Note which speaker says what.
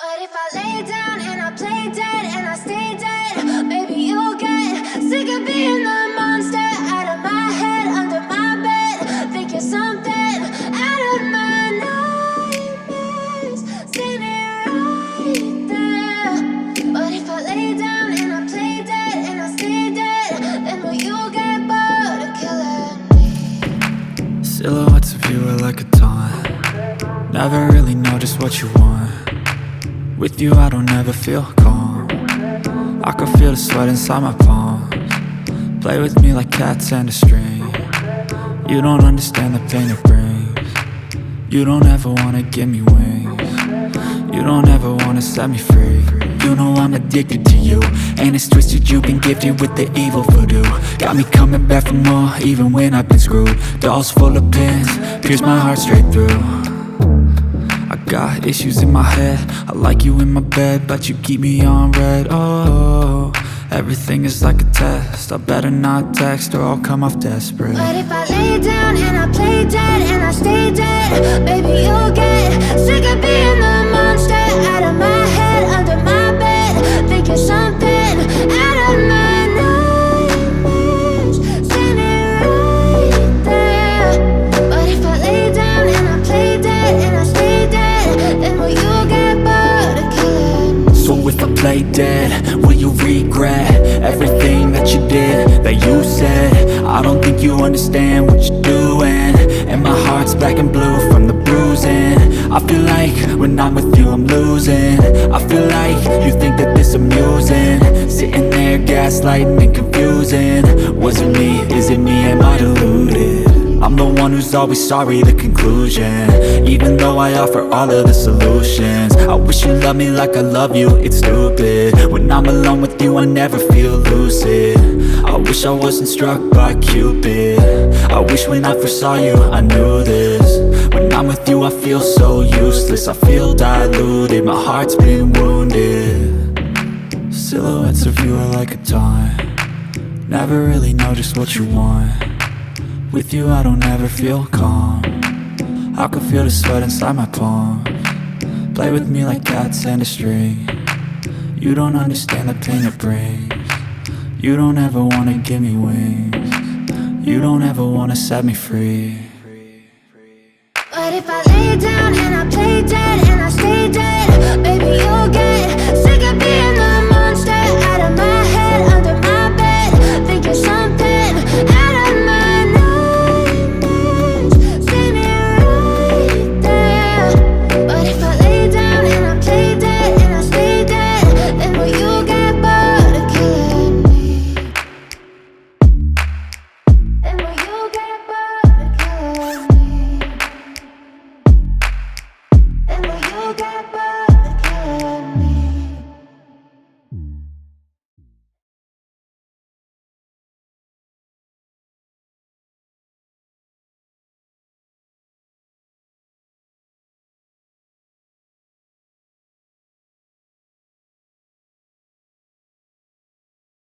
Speaker 1: But if I lay down and I play dead and I stay dead, maybe you'll get sick of being the monster out of my head, under my bed. Think you're something out of my nightmares, standing right there. But if I lay down and I play dead and I stay dead, then will you get bored of killing me?
Speaker 2: Silhouettes of you are like a taunt. Never really know just what you want. With you I don't ever feel calm. I can feel the sweat inside my palms. Play with me like cats and a string. You don't understand the pain it brings. You don't ever wanna give me wings. You don't ever wanna set me free. You know I'm addicted to you, and it's twisted, you've been gifted with the evil voodoo. Got me coming back for more, even when I've been screwed. Dolls full of pins, pierce my heart straight through. I got issues in my head, I like you in my bed, but you keep me on red. Oh, everything is like a test, I better not text or I'll come off desperate.
Speaker 1: But if I lay down and I play dead and I stay dead, maybe you'll get sick of being the monster out of my head, under my bed. Think you're something out of my nightmares, standing right there. But if I lay down and I play dead and I stay dead, then will you get bored of killing me?
Speaker 2: So if I play dead, will you regret everything that you did, that you said? I don't think you understand what you're doing, and my heart's black and blue from the bruising. I feel like when I'm with you I'm losing. I feel like you think that this amusing, sitting there gaslighting and confusing. Was it me? Is it me? Am I deluded? I'm the one who's always sorry, the conclusion, even though I offer all of the solutions. I wish you loved me like I love you, it's stupid. When I'm alone with you I never feel lucid. I wish I wasn't struck by Cupid. I wish when I first saw you I knew this. When I'm with you I feel so useless, I feel diluted, my heart's been wounded. Silhouettes of you are like a taunt. Never really know just what you want. With you I don't ever feel calm. I can feel the sweat inside my palms. Play with me like cats and a string. You don't understand the pain it brings. You don't ever wanna give me wings. You don't ever wanna set me free.
Speaker 1: But if I lay down and I play dead and I stay dead, maybe you'll get